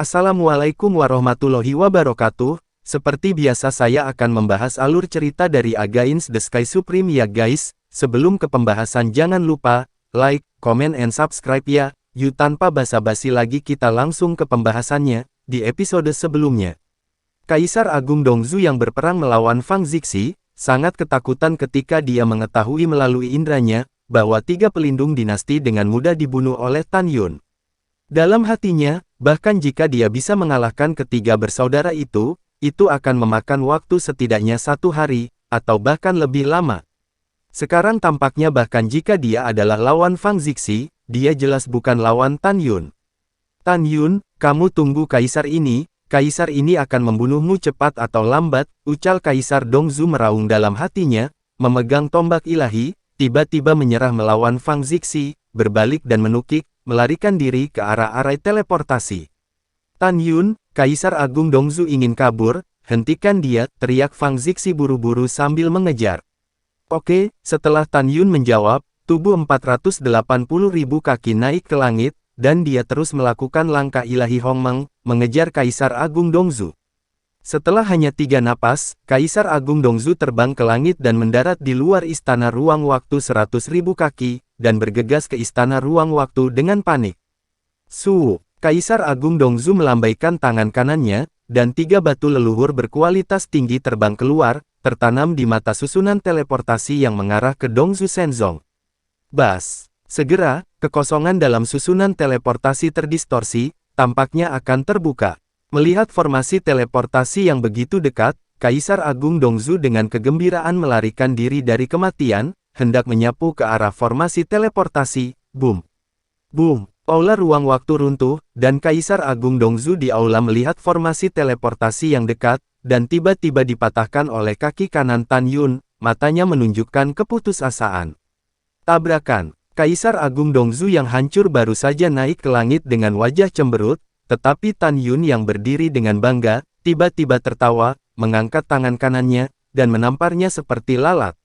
Assalamualaikum warahmatullahi wabarakatuh. Seperti biasa saya akan membahas alur cerita dari Against the Sky Supreme ya guys. Sebelum ke pembahasan jangan lupa, like, comment and subscribe ya. Yuk tanpa basa-basi lagi kita langsung ke pembahasannya. Di episode sebelumnya, Kaisar Agung Dongzhu yang berperang melawan Fang Zixi, sangat ketakutan ketika dia mengetahui melalui indranya, bahwa 3 pelindung dinasti dengan mudah dibunuh oleh Tan Yun. Dalam hatinya, bahkan jika dia bisa mengalahkan ketiga bersaudara itu akan memakan waktu setidaknya 1 hari, atau bahkan lebih lama. Sekarang tampaknya bahkan jika dia adalah lawan Fang Zixi, dia jelas bukan lawan Tan Yun. Tan Yun, kamu tunggu Kaisar ini akan membunuhmu cepat atau lambat, ucal Kaisar Dongzhu meraung dalam hatinya, memegang tombak ilahi, tiba-tiba menyerah melawan Fang Zixi, berbalik dan menukik, melarikan diri ke arah arai teleportasi. Tan Yun, Kaisar Agung Dongzhu ingin kabur, hentikan dia, teriak Fang Zixi buru-buru sambil mengejar. Oke, setelah Tan Yun menjawab, tubuh 480.000 kaki naik ke langit, dan dia terus melakukan langkah ilahi Hongmeng, mengejar Kaisar Agung Dongzhu. Setelah hanya 3 napas, Kaisar Agung Dongzhu terbang ke langit dan mendarat di luar istana ruang waktu 100.000 kaki, dan bergegas ke istana ruang waktu dengan panik. Kaisar Agung Dongzhu melambaikan tangan kanannya, dan 3 batu leluhur berkualitas tinggi terbang keluar, tertanam di mata susunan teleportasi yang mengarah ke Dongzhu Shenzong. Bas! Segera, kekosongan dalam susunan teleportasi terdistorsi, tampaknya akan terbuka. Melihat formasi teleportasi yang begitu dekat, Kaisar Agung Dongzhu dengan kegembiraan melarikan diri dari kematian, hendak menyapu ke arah formasi teleportasi. Boom! Boom! Aula ruang waktu runtuh, dan Kaisar Agung Dongzhu di aula melihat formasi teleportasi yang dekat, dan tiba-tiba dipatahkan oleh kaki kanan Tan Yun, matanya menunjukkan keputusasaan. Tabrakan! Kaisar Agung Dongzhu yang hancur baru saja naik ke langit dengan wajah cemberut, tetapi Tan Yun yang berdiri dengan bangga, tiba-tiba tertawa, mengangkat tangan kanannya, dan menamparnya seperti lalat.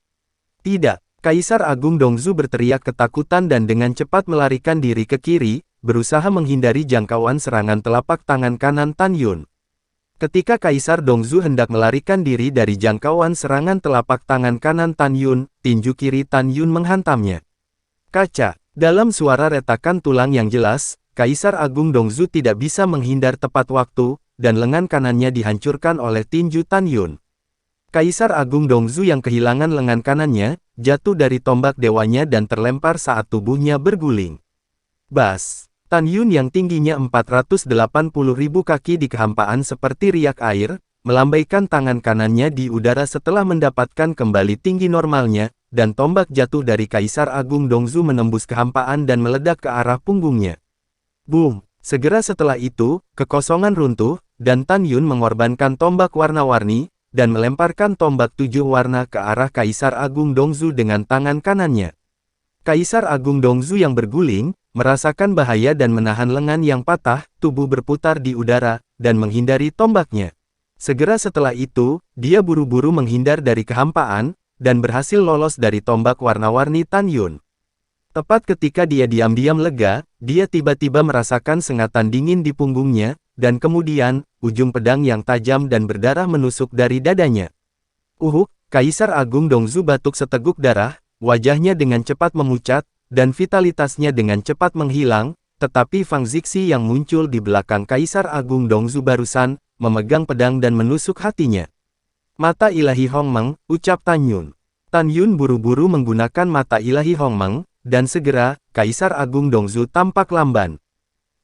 Tidak! Kaisar Agung Dongzhu berteriak ketakutan dan dengan cepat melarikan diri ke kiri, berusaha menghindari jangkauan serangan telapak tangan kanan Tan Yun. Ketika Kaisar Dongzhu hendak melarikan diri dari jangkauan serangan telapak tangan kanan Tan Yun, tinju kiri Tan Yun menghantamnya. Kaca! Dalam suara retakan tulang yang jelas, Kaisar Agung Dongzhu tidak bisa menghindar tepat waktu, dan lengan kanannya dihancurkan oleh tinju Tan Yun. Kaisar Agung Dongzhu yang kehilangan lengan kanannya, jatuh dari tombak dewanya dan terlempar saat tubuhnya berguling. Bas! Tan Yun yang tingginya 480.000 kaki di kehampaan seperti riak air, melambaikan tangan kanannya di udara setelah mendapatkan kembali tinggi normalnya, dan tombak jatuh dari Kaisar Agung Dongzhu menembus kehampaan dan meledak ke arah punggungnya. Boom! Segera setelah itu, kekosongan runtuh, dan Tan Yun mengorbankan tombak warna-warni, dan melemparkan tombak 7 warna ke arah Kaisar Agung Dongzhu dengan tangan kanannya. Kaisar Agung Dongzhu yang berguling, merasakan bahaya dan menahan lengan yang patah, tubuh berputar di udara, dan menghindari tombaknya. Segera setelah itu, dia buru-buru menghindar dari kehampaan, dan berhasil lolos dari tombak warna-warni Tan Yun. Tepat ketika dia diam-diam lega, dia tiba-tiba merasakan sengatan dingin di punggungnya, dan kemudian, ujung pedang yang tajam dan berdarah menusuk dari dadanya. Kaisar Agung Dongzhu batuk seteguk darah, wajahnya dengan cepat memucat, dan vitalitasnya dengan cepat menghilang, tetapi Fang Zixi yang muncul di belakang Kaisar Agung Dongzhu barusan, memegang pedang dan menusuk hatinya. Mata ilahi Hongmeng, ucap Tan Yun. Tan Yun buru-buru menggunakan mata ilahi Hongmeng, dan segera, Kaisar Agung Dongzhu tampak lamban.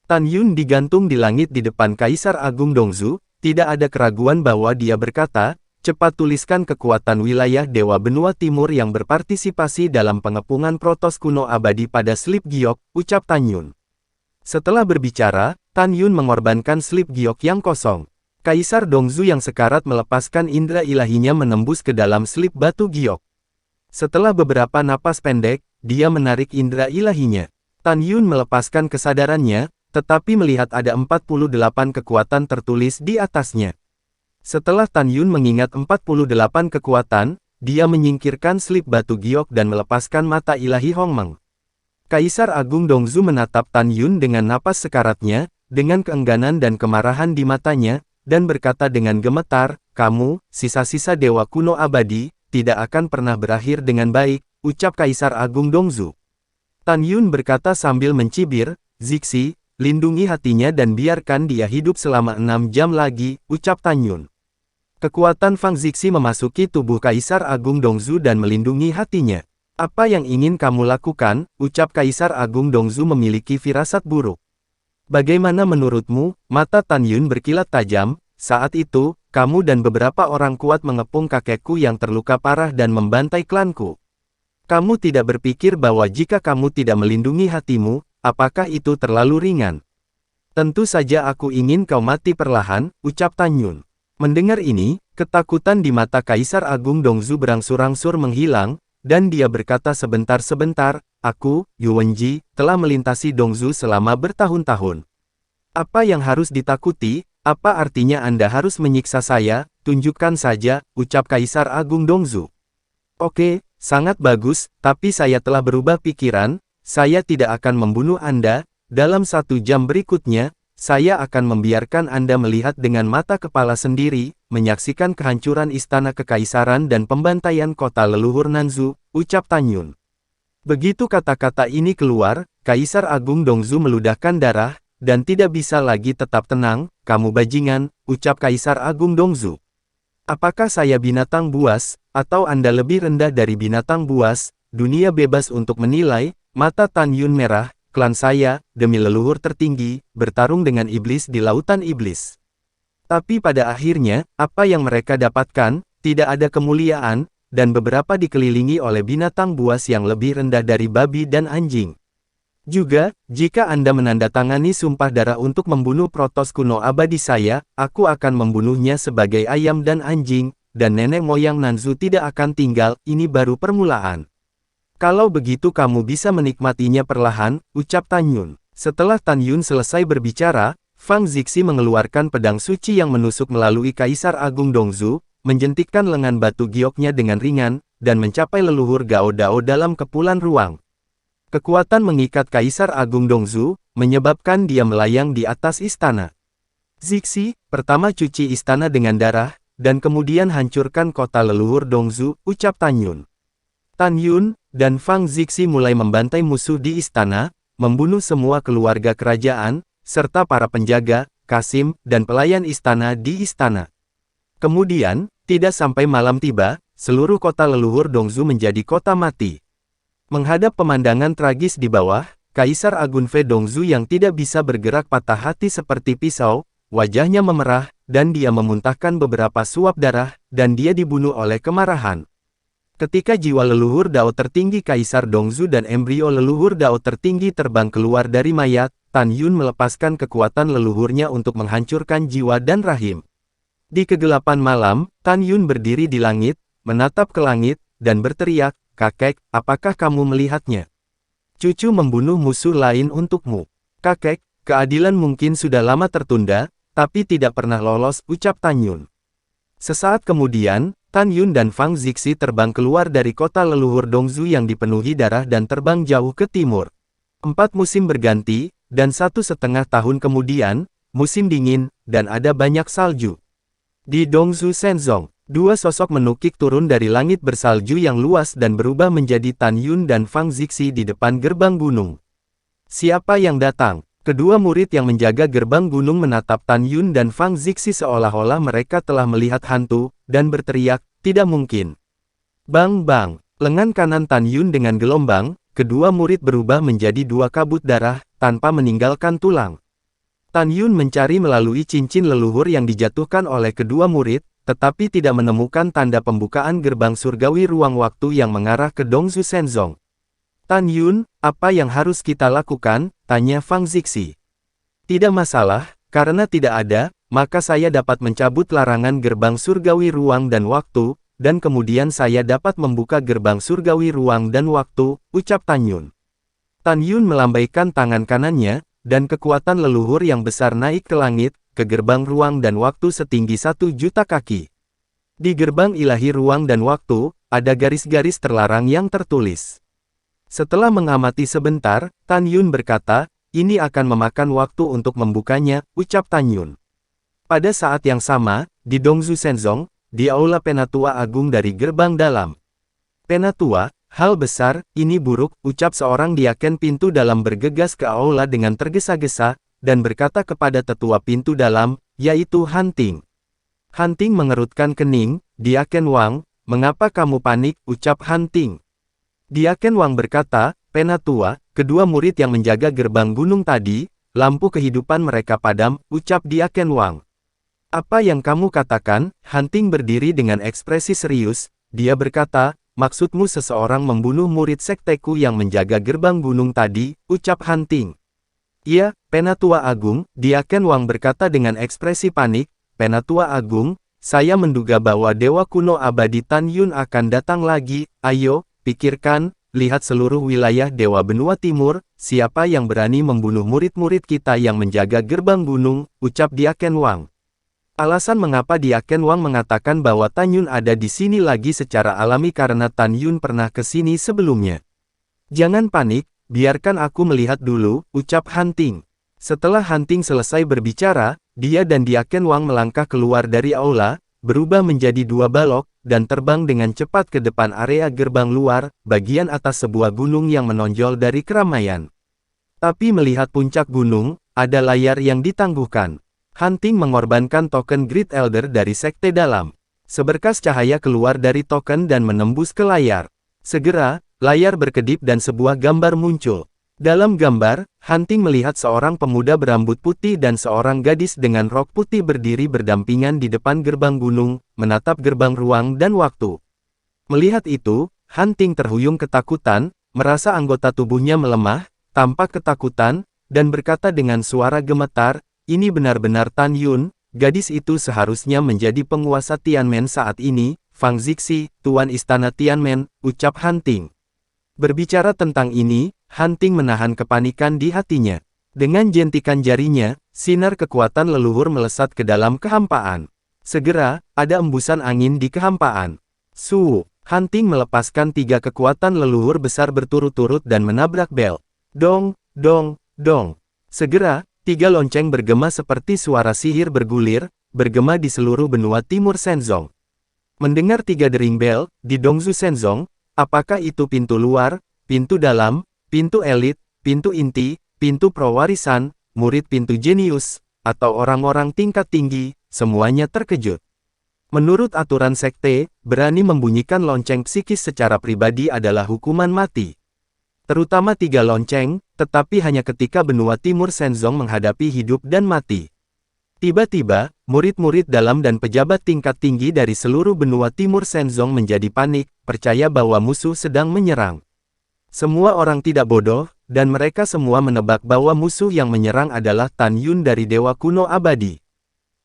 Tan Yun digantung di langit di depan Kaisar Agung Dongzhu, tidak ada keraguan bahwa dia berkata, cepat tuliskan kekuatan wilayah Dewa Benua Timur yang berpartisipasi dalam pengepungan Protos kuno abadi pada slip giok, ucap Tan Yun. Setelah berbicara, Tan Yun mengorbankan slip giok yang kosong. Kaisar Dongzhu yang sekarat melepaskan indera ilahinya menembus ke dalam slip batu giok. Setelah beberapa napas pendek, dia menarik indera ilahinya. Tan Yun melepaskan kesadarannya, tetapi melihat ada 48 kekuatan tertulis di atasnya. Setelah Tan Yun mengingat 48 kekuatan, dia menyingkirkan slip batu giok dan melepaskan mata ilahi Hongmeng. Kaisar Agung Dongzhu menatap Tan Yun dengan napas sekaratnya, dengan keengganan dan kemarahan di matanya, dan berkata dengan gemetar, "Kamu, sisa-sisa dewa kuno abadi, tidak akan pernah berakhir dengan baik," ucap Kaisar Agung Dongzu. Tan Yun berkata sambil mencibir, "Zixi, lindungi hatinya dan biarkan dia hidup selama 6 jam lagi," ucap Tan Yun. Kekuatan Fang Zixi memasuki tubuh Kaisar Agung Dongzu dan melindungi hatinya. "Apa yang ingin kamu lakukan?" ucap Kaisar Agung Dongzu memiliki firasat buruk. "Bagaimana menurutmu?" Mata Tan Yun berkilat tajam. "Saat itu, kamu dan beberapa orang kuat mengepung kakekku yang terluka parah dan membantai klanku. Kamu tidak berpikir bahwa jika kamu tidak melindungi hatimu, apakah itu terlalu ringan? Tentu saja aku ingin kau mati perlahan," ucap Tan Yun. Mendengar ini, ketakutan di mata Kaisar Agung Dongzu berangsur-angsur menghilang, dan dia berkata sebentar-sebentar, "Aku, Yuwenji, telah melintasi Dongzu selama bertahun-tahun. Apa yang harus ditakuti? Apa artinya Anda harus menyiksa saya? Tunjukkan saja," ucap Kaisar Agung Dongzu. "Oke, sangat bagus, tapi saya telah berubah pikiran, saya tidak akan membunuh Anda, dalam 1 jam berikutnya, saya akan membiarkan Anda melihat dengan mata kepala sendiri, menyaksikan kehancuran istana kekaisaran dan pembantaian kota leluhur Nanzu," ucap Tan Yun. Begitu kata-kata ini keluar, Kaisar Agung Dongzu meludahkan darah, dan tidak bisa lagi tetap tenang. "Kamu bajingan," ucap Kaisar Agung Dongzu. "Apakah saya binatang buas, atau Anda lebih rendah dari binatang buas? Dunia bebas untuk menilai." Mata Tan Yun merah. "Klan saya, demi leluhur tertinggi, bertarung dengan iblis di lautan iblis. Tapi pada akhirnya, apa yang mereka dapatkan? Tidak ada kemuliaan, dan beberapa dikelilingi oleh binatang buas yang lebih rendah dari babi dan anjing. Juga, jika Anda menandatangani sumpah darah untuk membunuh Protos kuno abadi saya, aku akan membunuhnya sebagai ayam dan anjing, dan nenek moyang Nanzu tidak akan tinggal. Ini baru permulaan. Kalau begitu kamu bisa menikmatinya perlahan," ucap Tan Yun. Setelah Tan Yun selesai berbicara, Fang Zixi mengeluarkan pedang suci yang menusuk melalui Kaisar Agung Dongzu, menjentikkan lengan batu gioknya dengan ringan, dan mencapai leluhur Gao Dao dalam kepulan ruang. Kekuatan mengikat Kaisar Agung Dongzu, menyebabkan dia melayang di atas istana. "Zixi, pertama cuci istana dengan darah, dan kemudian hancurkan kota leluhur Dongzu," ucap Tan Yun. Tan Yun dan Fang Zixi mulai membantai musuh di istana, membunuh semua keluarga kerajaan, serta para penjaga, kasim, dan pelayan istana di istana. Kemudian, tidak sampai malam tiba, seluruh kota leluhur Dongzu menjadi kota mati. Menghadap pemandangan tragis di bawah, Kaisar Agunfe Dongzu yang tidak bisa bergerak patah hati seperti pisau, wajahnya memerah, dan dia memuntahkan beberapa suap darah, dan dia dibunuh oleh kemarahan. Ketika jiwa leluhur Dao tertinggi Kaisar Dongzu dan embrio leluhur Dao tertinggi terbang keluar dari mayat, Tan Yun melepaskan kekuatan leluhurnya untuk menghancurkan jiwa dan rahim. Di kegelapan malam, Tan Yun berdiri di langit, menatap ke langit, dan berteriak, "Kakek, apakah kamu melihatnya? Cucu membunuh musuh lain untukmu. Kakek, keadilan mungkin sudah lama tertunda, tapi tidak pernah lolos," ucap Tan Yun. Sesaat kemudian, Tan Yun dan Fang Zixi terbang keluar dari kota leluhur Dongzu yang dipenuhi darah dan terbang jauh ke timur. 4 musim berganti, dan 1,5 tahun kemudian, musim dingin, dan ada banyak salju. Di Dongzu Shenzong, 2 sosok menukik turun dari langit bersalju yang luas dan berubah menjadi Tan Yun dan Fang Zixi di depan gerbang gunung. "Siapa yang datang?" Kedua murid yang menjaga gerbang gunung menatap Tan Yun dan Fang Zixi seolah-olah mereka telah melihat hantu, dan berteriak, "Tidak mungkin!" Bang bang, lengan kanan Tan Yun dengan gelombang, kedua murid berubah menjadi 2 kabut darah, tanpa meninggalkan tulang. Tan Yun mencari melalui cincin leluhur yang dijatuhkan oleh kedua murid, tetapi tidak menemukan tanda pembukaan gerbang surgawi ruang waktu yang mengarah ke Dongzu Shenzong. "Tan Yun, apa yang harus kita lakukan?" tanya Fang Zixi. "Tidak masalah, karena tidak ada, maka saya dapat mencabut larangan gerbang surgawi ruang dan waktu, dan kemudian saya dapat membuka gerbang surgawi ruang dan waktu," ucap Tan Yun. Tan Yun melambaikan tangan kanannya, dan kekuatan leluhur yang besar naik ke langit, ke gerbang ruang dan waktu setinggi 1.000.000 kaki. Di gerbang ilahi ruang dan waktu, ada garis-garis terlarang yang tertulis. Setelah mengamati sebentar, Tan Yun berkata, ini akan memakan waktu untuk membukanya, ucap Tan Yun. Pada saat yang sama, di Dongzu Shenzong, di Aula Penatua Agung dari gerbang dalam. Penatua, hal besar, ini buruk, ucap seorang diaken pintu dalam bergegas ke aula dengan tergesa-gesa, dan berkata kepada tetua pintu dalam, yaitu Han Ting. Han Ting mengerutkan kening, Diaken Wang, mengapa kamu panik, ucap Han Ting. Diaken Wang berkata, Penatua, kedua murid yang menjaga gerbang gunung tadi, lampu kehidupan mereka padam, ucap Diaken Wang. Apa yang kamu katakan? Han Ting berdiri dengan ekspresi serius, dia berkata, maksudmu seseorang membunuh murid sekteku yang menjaga gerbang gunung tadi, ucap Han Ting. Iya, Penatua Agung, Diaken Wang berkata dengan ekspresi panik, Penatua Agung, saya menduga bahwa Dewa Kuno Abadi Tan Yun akan datang lagi, ayo, pikirkan, lihat seluruh wilayah Dewa Benua Timur, siapa yang berani membunuh murid-murid kita yang menjaga gerbang gunung, ucap Diaken Wang. Alasan mengapa Diaken Wang mengatakan bahwa Tan Yun ada di sini lagi secara alami karena Tan Yun pernah ke sini sebelumnya. Jangan panik, biarkan aku melihat dulu, ucap Han Ting. Setelah Han Ting selesai berbicara, dia dan Diaken Wang melangkah keluar dari aula, berubah menjadi dua balok, dan terbang dengan cepat ke depan area gerbang luar, bagian atas sebuah gunung yang menonjol dari keramaian. Tapi melihat puncak gunung, ada layar yang ditangguhkan. Han Ting mengorbankan token Great Elder dari sekte dalam. Seberkas cahaya keluar dari token dan menembus ke layar. Segera, layar berkedip dan sebuah gambar muncul. Dalam gambar, Han Ting melihat seorang pemuda berambut putih dan seorang gadis dengan rok putih berdiri berdampingan di depan gerbang gunung, menatap gerbang ruang dan waktu. Melihat itu, Han Ting terhuyung ketakutan, merasa anggota tubuhnya melemah, tampak ketakutan, dan berkata dengan suara gemetar, ini benar-benar Tan Yun, gadis itu seharusnya menjadi penguasa Tianmen saat ini, Fang Zixi, Tuan Istana Tianmen, ucap Han Ting. Berbicara tentang ini, Han Ting menahan kepanikan di hatinya. Dengan jentikan jarinya, sinar kekuatan leluhur melesat ke dalam kehampaan. Segera, ada embusan angin di kehampaan. Han Ting melepaskan 3 kekuatan leluhur besar berturut-turut dan menabrak bel. Dong, dong, dong. Segera, 3 lonceng bergema seperti suara sihir bergulir, bergema di seluruh benua timur Shenzong. Mendengar 3 dering bel, di Dongzu Shenzong, apakah itu pintu luar, pintu dalam, pintu elit, pintu inti, pintu prawarisan, murid pintu jenius, atau orang-orang tingkat tinggi, semuanya terkejut. Menurut aturan sekte, berani membunyikan lonceng psikis secara pribadi adalah hukuman mati. Terutama 3 lonceng, tetapi hanya ketika benua timur Shenzong menghadapi hidup dan mati. Tiba-tiba, murid-murid dalam dan pejabat tingkat tinggi dari seluruh benua timur Shenzong menjadi panik, percaya bahwa musuh sedang menyerang. Semua orang tidak bodoh, dan mereka semua menebak bahwa musuh yang menyerang adalah Tan Yun dari Dewa Kuno Abadi.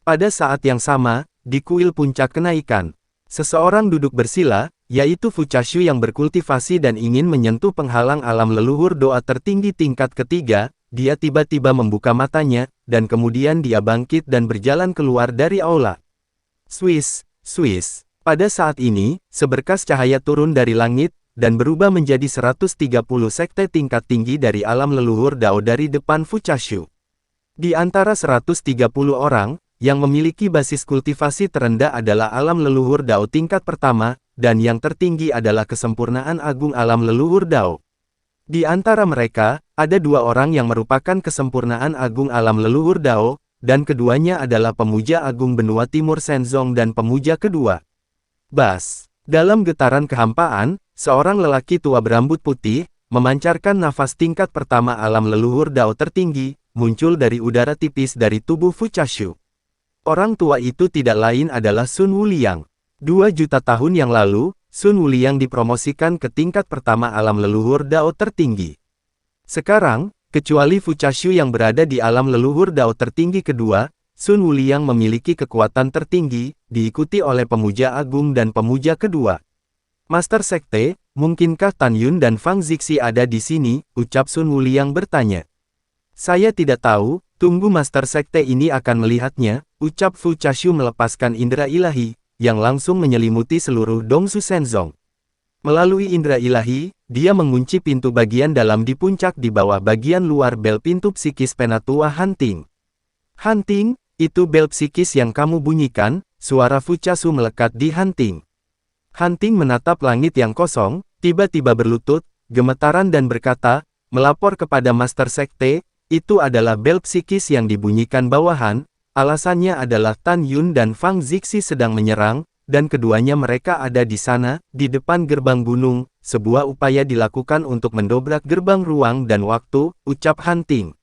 Pada saat yang sama, di kuil puncak kenaikan, seseorang duduk bersila, yaitu Fuchashu yang berkultivasi dan ingin menyentuh penghalang alam leluhur doa tertinggi tingkat ketiga, dia tiba-tiba membuka matanya, dan kemudian dia bangkit dan berjalan keluar dari aula. Swiss. Pada saat ini, seberkas cahaya turun dari langit, dan berubah menjadi 130 sekte tingkat tinggi dari alam leluhur Dao dari depan Fuchashu. Di antara 130 orang, yang memiliki basis kultivasi terendah adalah alam leluhur Dao tingkat pertama, dan yang tertinggi adalah kesempurnaan agung alam leluhur Dao. Di antara mereka, ada 2 orang yang merupakan kesempurnaan agung alam leluhur Dao, dan keduanya adalah pemuja agung benua timur Shenzong dan pemuja kedua. Bas. Dalam getaran kehampaan, seorang lelaki tua berambut putih, memancarkan nafas tingkat pertama alam leluhur Dao tertinggi, muncul dari udara tipis dari tubuh Fuchashu. Orang tua itu tidak lain adalah Sun Wuliang. 2 juta tahun yang lalu, Sun Wuliang dipromosikan ke tingkat pertama alam leluhur Dao tertinggi. Sekarang, kecuali Fuchashu yang berada di alam leluhur Dao tertinggi kedua, Sun Wuliang memiliki kekuatan tertinggi, diikuti oleh pemuja agung dan pemuja kedua. Master Sekte, mungkinkah Tan Yun dan Fang Zixi ada di sini? Ucap Sun Wuliang bertanya. Saya tidak tahu, tunggu Master Sekte ini akan melihatnya, ucap Fuchashu melepaskan indera ilahi, yang langsung menyelimuti seluruh Dongzu Shenzong. Melalui indera ilahi, dia mengunci pintu bagian dalam di puncak di bawah bagian luar bel pintu psikis Penatua Hunting. Hunting, itu bel psikis yang kamu bunyikan, suara Fuchasu melekat di Hunting. Hunting menatap langit yang kosong, tiba-tiba berlutut, gemetaran dan berkata, melapor kepada Master Sekte, itu adalah bel psikis yang dibunyikan bawahan, alasannya adalah Tan Yun dan Fang Zixi sedang menyerang, dan keduanya mereka ada di sana, di depan gerbang gunung, sebuah upaya dilakukan untuk mendobrak gerbang ruang dan waktu, ucap Hunting.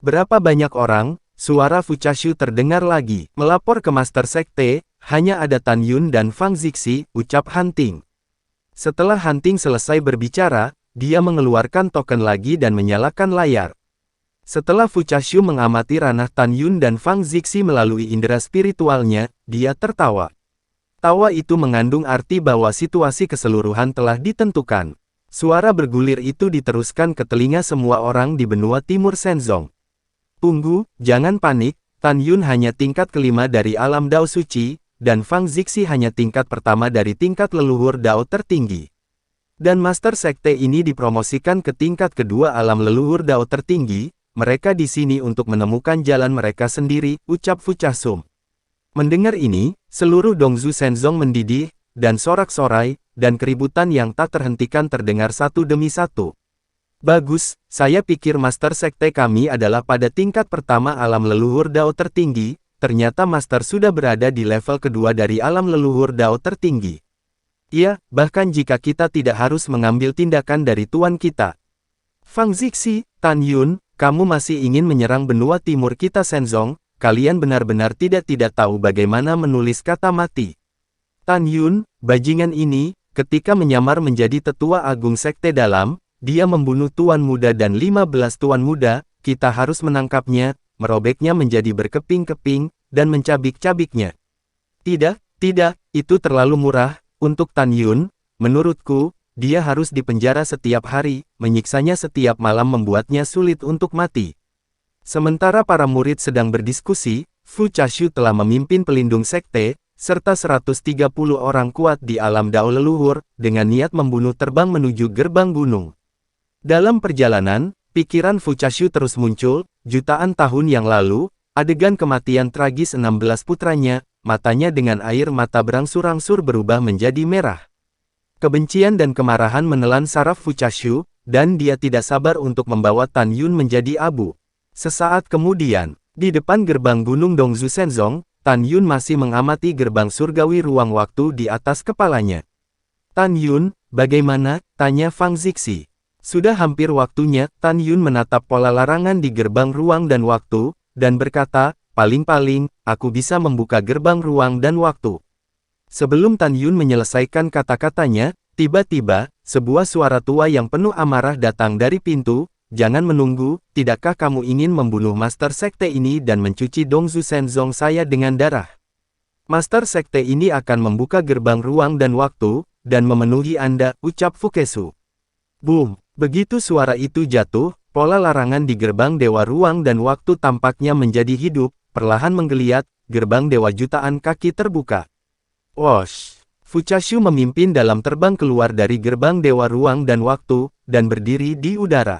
Berapa banyak orang? Suara Fuchasu terdengar lagi, melapor ke Master Sekte, hanya ada Tan Yun dan Fang Zixi, ucap Hunting. Setelah Hunting selesai berbicara, dia mengeluarkan token lagi dan menyalakan layar. Setelah Fuchasu mengamati ranah Tan Yun dan Fang Zixi melalui indera spiritualnya, dia tertawa. Tawa itu mengandung arti bahwa situasi keseluruhan telah ditentukan. Suara bergulir itu diteruskan ke telinga semua orang di benua timur Shenzong. Tunggu, jangan panik, Tan Yun hanya tingkat kelima dari alam Dao Suci, dan Fang Zixi hanya tingkat pertama dari tingkat leluhur Dao tertinggi. Dan Master Sekte ini dipromosikan ke tingkat kedua alam leluhur Dao tertinggi, mereka di sini untuk menemukan jalan mereka sendiri, ucap Fuchasu. Mendengar ini, seluruh Dongzu Shenzong mendidih, dan sorak-sorai, dan keributan yang tak terhentikan terdengar satu demi satu. Bagus, saya pikir Master Sekte kami adalah pada tingkat pertama alam leluhur Dao tertinggi, ternyata Master sudah berada di level kedua dari alam leluhur Dao tertinggi. Iya, bahkan jika kita tidak harus mengambil tindakan dari tuan kita. Fang Zixi, Tan Yun, kamu masih ingin menyerang benua timur kita Shenzong, kalian benar-benar tidak tahu bagaimana menulis kata mati. Tan Yun, bajingan ini, ketika menyamar menjadi tetua agung sekte dalam, dia membunuh tuan muda dan 15 tuan muda, kita harus menangkapnya, merobeknya menjadi berkeping-keping, dan mencabik-cabiknya. Tidak, itu terlalu murah, untuk Tan Yun, menurutku, dia harus dipenjara setiap hari, menyiksanya setiap malam membuatnya sulit untuk mati. Sementara para murid sedang berdiskusi, Fuchasu telah memimpin pelindung sekte, serta 130 orang kuat di alam Dao leluhur, dengan niat membunuh terbang menuju gerbang gunung. Dalam perjalanan, pikiran Fuchasu terus muncul, jutaan tahun yang lalu, adegan kematian tragis 16 putranya, matanya dengan air mata berangsur-angsur berubah menjadi merah. Kebencian dan kemarahan menelan saraf Fuchasu, dan dia tidak sabar untuk membawa Tan Yun menjadi abu. Sesaat kemudian, di depan gerbang gunung Dongzu Shenzong, Tan Yun masih mengamati gerbang surgawi ruang waktu di atas kepalanya. Tan Yun, bagaimana? Tanya Fang Zixi. Sudah hampir waktunya, Tan Yun menatap pola larangan di gerbang ruang dan waktu, dan berkata, paling-paling, aku bisa membuka gerbang ruang dan waktu. Sebelum Tan Yun menyelesaikan kata-katanya, tiba-tiba, sebuah suara tua yang penuh amarah datang dari pintu, jangan menunggu, tidakkah kamu ingin membunuh Master Sekte ini dan mencuci Dongzu Shenzong saya dengan darah? Master Sekte ini akan membuka gerbang ruang dan waktu, dan memenuhi Anda, ucap Fukesu. Boom! Begitu suara itu jatuh, pola larangan di gerbang Dewa Ruang dan Waktu tampaknya menjadi hidup, perlahan menggeliat, gerbang Dewa jutaan kaki terbuka. Wosh! Fuchasu memimpin dalam terbang keluar dari gerbang Dewa Ruang dan Waktu, dan berdiri di udara.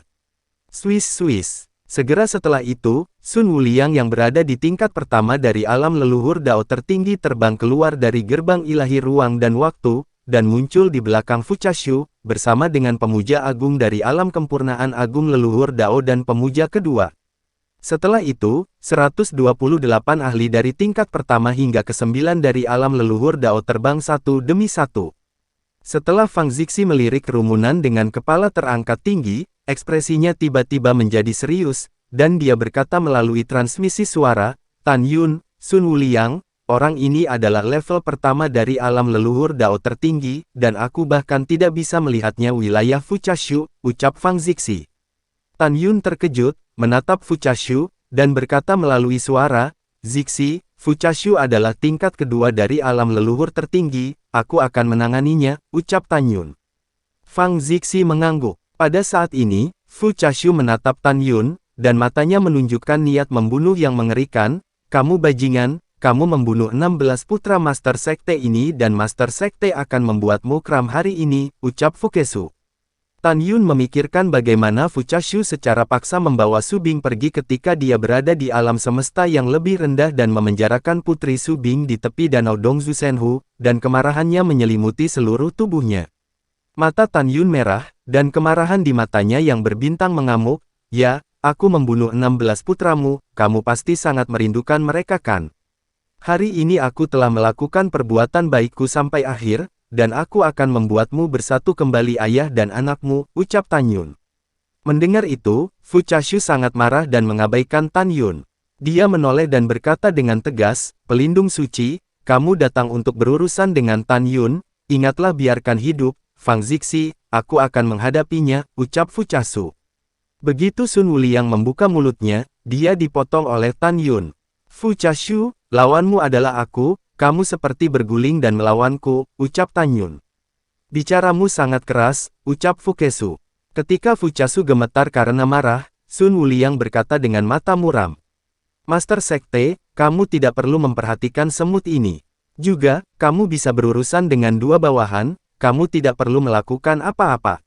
Swiss. Segera setelah itu, Sun Wuliang yang berada di tingkat pertama dari alam leluhur Dao tertinggi terbang keluar dari gerbang ilahi ruang dan waktu, dan muncul di belakang Fuchasu, bersama dengan pemuja agung dari alam kempurnaan agung leluhur Dao dan pemuja kedua. Setelah itu, 128 ahli dari tingkat pertama hingga ke-9 dari alam leluhur Dao terbang satu demi satu. Setelah Fang Zixi melirik kerumunan dengan kepala terangkat tinggi, ekspresinya tiba-tiba menjadi serius, dan dia berkata melalui transmisi suara, Tan Yun, Sun Wuliang, orang ini adalah level pertama dari alam leluhur Dao tertinggi, dan aku bahkan tidak bisa melihatnya wilayah Fuchasu, ucap Fang Zixi. Tan Yun terkejut, menatap Fuchasu, dan berkata melalui suara, Zixi, Fuchasu adalah tingkat kedua dari alam leluhur tertinggi, aku akan menanganinya, ucap Tan Yun. Fang Zixi mengangguk. Pada saat ini, Fuchasu menatap Tan Yun, dan matanya menunjukkan niat membunuh yang mengerikan, kamu bajingan, kamu membunuh 16 putra Master Sekte ini dan Master Sekte akan membuatmu kram hari ini, ucap Fukesu. Tan Yun memikirkan bagaimana Fu Chashu secara paksa membawa Su Bing pergi ketika dia berada di alam semesta yang lebih rendah dan memenjarakan putri Su Bing di tepi danau Dongzu Senhu, dan kemarahannya menyelimuti seluruh tubuhnya. Mata Tan Yun merah, dan kemarahan di matanya yang berbintang mengamuk. Ya, aku membunuh 16 putramu, kamu pasti sangat merindukan mereka kan? Hari ini aku telah melakukan perbuatan baikku sampai akhir, dan aku akan membuatmu bersatu kembali ayah dan anakmu, ucap Tan Yun. Mendengar itu, Fu Chashu sangat marah dan mengabaikan Tan Yun. Dia menoleh dan berkata dengan tegas, pelindung suci, kamu datang untuk berurusan dengan Tan Yun, ingatlah biarkan hidup, Fang Zixi, aku akan menghadapinya, ucap Fu Chashu. Begitu Sun Wuliang membuka mulutnya, dia dipotong oleh Tan Yun. Fu Chashu, lawanmu adalah aku. Kamu seperti berguling dan melawanku, ucap Tan Yun. Bicaramu sangat keras, ucap Fu Kesu. Ketika Fu Chashu gemetar karena marah, Sun Wuliang berkata dengan mata muram. Master Sekte, kamu tidak perlu memperhatikan semut ini. Juga, kamu bisa berurusan dengan dua bawahan, kamu tidak perlu melakukan apa-apa.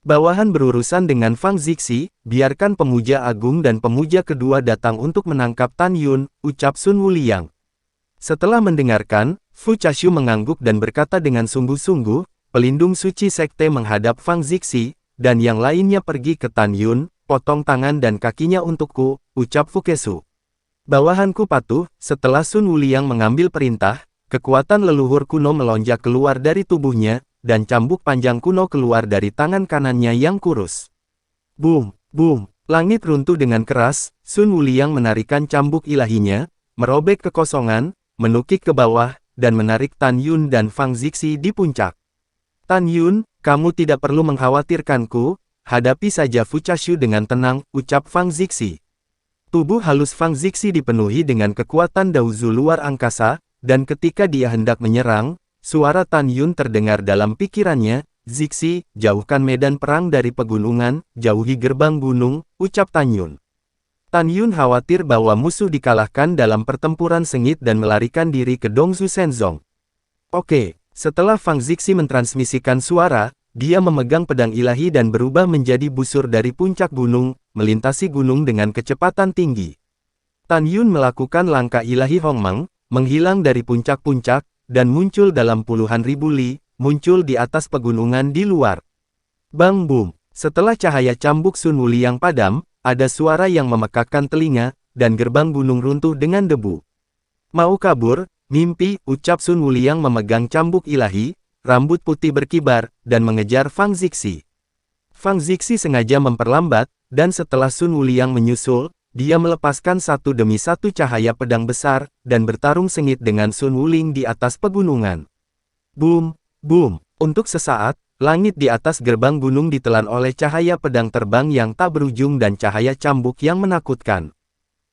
Bawahan berurusan dengan Fang Zixi, biarkan pemuja agung dan pemuja kedua datang untuk menangkap Tan Yun, ucap Sun Wuliang. Setelah mendengarkan, Fu Chashu mengangguk dan berkata dengan sungguh-sungguh, pelindung suci sekte menghadap Fang Zixi, dan yang lainnya pergi ke Tan Yun, potong tangan dan kakinya untukku, ucap Fu Kesu. Bawahanku patuh. Setelah Sun Wuliang mengambil perintah, kekuatan leluhur kuno melonjak keluar dari tubuhnya, dan cambuk panjang kuno keluar dari tangan kanannya yang kurus. Boom, boom, langit runtuh dengan keras. Sun Wuliang menarikan cambuk ilahinya, merobek kekosongan, menukik ke bawah, dan menarik Tan Yun dan Fang Zixi di puncak. Tan Yun, kamu tidak perlu mengkhawatirkanku, hadapi saja Fu Chashu dengan tenang, ucap Fang Zixi. Tubuh halus Fang Zixi dipenuhi dengan kekuatan Daozu luar angkasa, dan ketika dia hendak menyerang, suara Tan Yun terdengar dalam pikirannya, Zixi, jauhkan medan perang dari pegunungan, jauhi gerbang gunung, ucap Tan Yun. Tan Yun khawatir bahwa musuh dikalahkan dalam pertempuran sengit dan melarikan diri ke Dongzu Shenzong. Oke, setelah Fang Zixi mentransmisikan suara, dia memegang pedang ilahi dan berubah menjadi busur dari puncak gunung, melintasi gunung dengan kecepatan tinggi. Tan Yun melakukan langkah ilahi Hongmeng, menghilang dari puncak-puncak, dan muncul dalam puluhan ribu li, muncul di atas pegunungan di luar. Bang boom, setelah cahaya cambuk Sun Wuliang padam, ada suara yang memekakkan telinga, dan gerbang gunung runtuh dengan debu. Mau kabur, mimpi, ucap Sun Wuliang memegang cambuk ilahi, rambut putih berkibar, dan mengejar Fang Zixi. Fang Zixi sengaja memperlambat, dan setelah Sun Wuliang menyusul, dia melepaskan satu demi satu cahaya pedang besar, dan bertarung sengit dengan Sun Wuling di atas pegunungan. Boom, boom, untuk sesaat, langit di atas gerbang gunung ditelan oleh cahaya pedang terbang yang tak berujung dan cahaya cambuk yang menakutkan.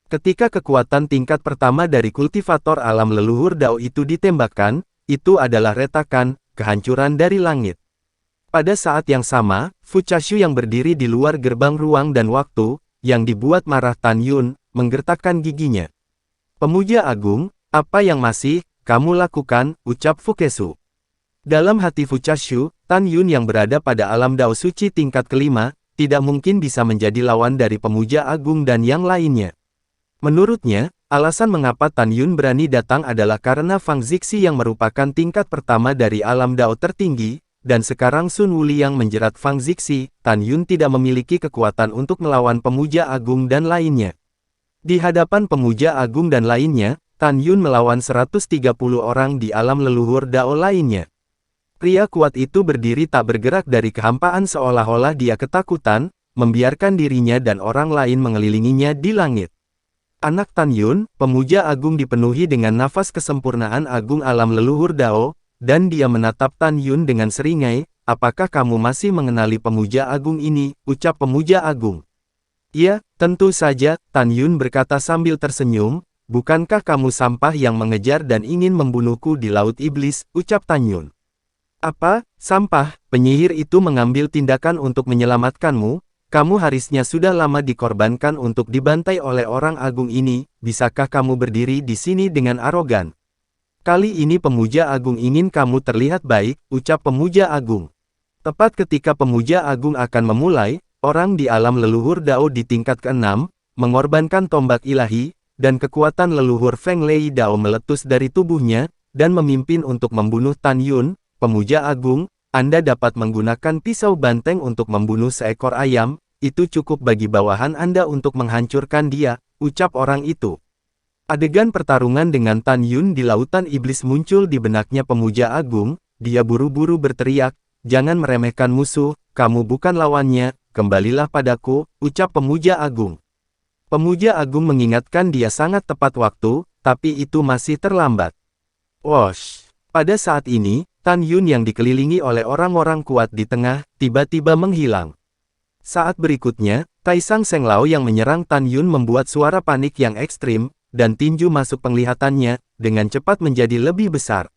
Ketika kekuatan tingkat pertama dari kultivator alam leluhur Dao itu ditembakkan, itu adalah retakan, kehancuran dari langit. Pada saat yang sama, Fu Chashu yang berdiri di luar gerbang ruang dan waktu, yang dibuat marah Tan Yun, menggertakkan giginya. Pemuja agung, apa yang masih kamu lakukan, ucap Fu Kesu. Dalam hati Fu Chashu, Tan Yun yang berada pada alam Dao suci tingkat kelima, tidak mungkin bisa menjadi lawan dari pemuja agung dan yang lainnya. Menurutnya, alasan mengapa Tan Yun berani datang adalah karena Fang Zixi yang merupakan tingkat pertama dari alam Dao tertinggi, dan sekarang Sun Wuliang menjerat Fang Zixi, Tan Yun tidak memiliki kekuatan untuk melawan pemuja agung dan lainnya. Di hadapan pemuja agung dan lainnya, Tan Yun melawan 130 orang di alam leluhur Dao lainnya. Pria kuat itu berdiri tak bergerak dari kehampaan seolah-olah dia ketakutan, membiarkan dirinya dan orang lain mengelilinginya di langit. Anak Tan Yun, pemuja agung dipenuhi dengan nafas kesempurnaan agung alam leluhur Dao, dan dia menatap Tan Yun dengan seringai, apakah kamu masih mengenali pemuja agung ini, ucap pemuja agung. Ya, tentu saja, Tan Yun berkata sambil tersenyum, bukankah kamu sampah yang mengejar dan ingin membunuhku di Laut Iblis, ucap Tan Yun. Apa, sampah? Penyihir itu mengambil tindakan untuk menyelamatkanmu, kamu harusnya sudah lama dikorbankan untuk dibantai oleh orang agung ini, bisakah kamu berdiri di sini dengan arogan? Kali ini pemuja agung ingin kamu terlihat baik, ucap pemuja agung. Tepat ketika pemuja agung akan memulai, orang di alam leluhur Dao di tingkat ke-6, mengorbankan tombak ilahi, dan kekuatan leluhur Feng Lei Dao meletus dari tubuhnya, dan memimpin untuk membunuh Tan Yun, pemuja agung. Anda dapat menggunakan pisau banteng untuk membunuh seekor ayam, itu cukup bagi bawahan Anda untuk menghancurkan dia, ucap orang itu. Adegan pertarungan dengan Tan Yun di lautan iblis muncul di benaknya pemuja agung, dia buru-buru berteriak, jangan meremehkan musuh, kamu bukan lawannya, kembalilah padaku, ucap pemuja agung. Pemuja agung mengingatkan dia sangat tepat waktu, tapi itu masih terlambat. Wosh! Pada saat ini, Tan Yun yang dikelilingi oleh orang-orang kuat di tengah, tiba-tiba menghilang. Saat berikutnya, Taisang Senglao yang menyerang Tan Yun membuat suara panik yang ekstrim, dan tinju masuk penglihatannya, dengan cepat menjadi lebih besar.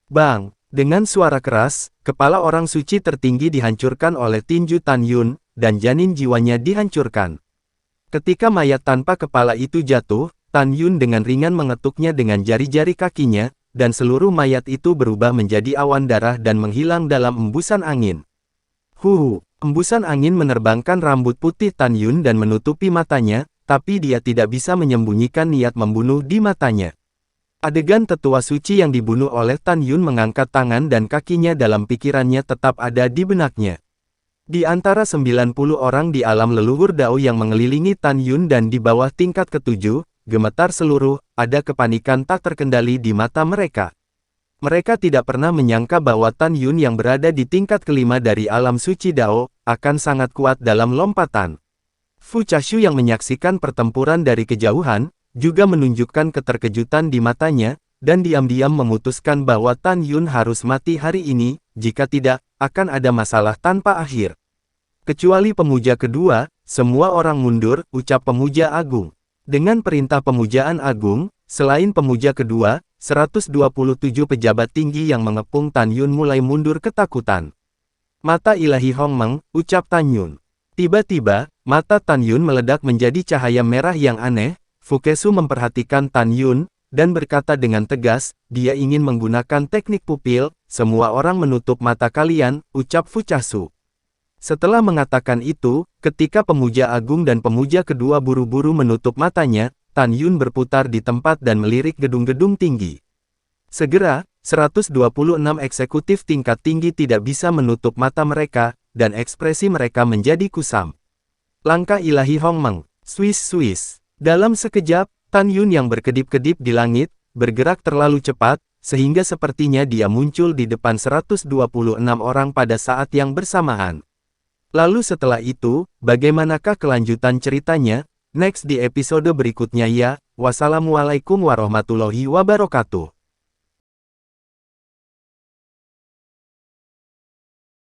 Bang! Dengan suara keras, kepala orang suci tertinggi dihancurkan oleh tinju Tan Yun, dan janin jiwanya dihancurkan. Ketika mayat tanpa kepala itu jatuh, Tan Yun dengan ringan mengetuknya dengan jari-jari kakinya, dan seluruh mayat itu berubah menjadi awan darah dan menghilang dalam embusan angin. Embusan angin menerbangkan rambut putih Tan Yun dan menutupi matanya, tapi dia tidak bisa menyembunyikan niat membunuh di matanya. Adegan tetua suci yang dibunuh oleh Tan Yun mengangkat tangan dan kakinya dalam pikirannya tetap ada di benaknya. Di antara 90 orang di alam leluhur Dao yang mengelilingi Tan Yun dan di bawah tingkat ke-7, gemetar seluruh, ada kepanikan tak terkendali di mata mereka. Mereka tidak pernah menyangka bahwa Tan Yun yang berada di tingkat ke-5 dari alam suci Dao, akan sangat kuat dalam lompatan. Fu Chashu yang menyaksikan pertempuran dari kejauhan, juga menunjukkan keterkejutan di matanya, dan diam-diam memutuskan bahwa Tan Yun harus mati hari ini, jika tidak, akan ada masalah tanpa akhir. Kecuali pemuja kedua, semua orang mundur, ucap pemuja agung. Dengan perintah pemujaan agung, selain pemuja kedua, 127 pejabat tinggi yang mengepung Tan Yun mulai mundur ketakutan. Mata ilahi Hongmeng, ucap Tan Yun. Tiba-tiba, mata Tan Yun meledak menjadi cahaya merah yang aneh. Fukesu memperhatikan Tan Yun, dan berkata dengan tegas, dia ingin menggunakan teknik pupil, semua orang menutup mata kalian, ucap Fuchasu. Setelah mengatakan itu, ketika pemuja agung dan pemuja kedua buru-buru menutup matanya, Tan Yun berputar di tempat dan melirik gedung-gedung tinggi. Segera, 126 eksekutif tingkat tinggi tidak bisa menutup mata mereka, dan ekspresi mereka menjadi kusam. Langkah ilahi Hongmeng, Swiss. Dalam sekejap, Tan Yun yang berkedip-kedip di langit, bergerak terlalu cepat, sehingga sepertinya dia muncul di depan 126 orang pada saat yang bersamaan. Lalu setelah itu, bagaimanakah kelanjutan ceritanya? Next di episode berikutnya ya. Wassalamualaikum warahmatullahi wabarakatuh.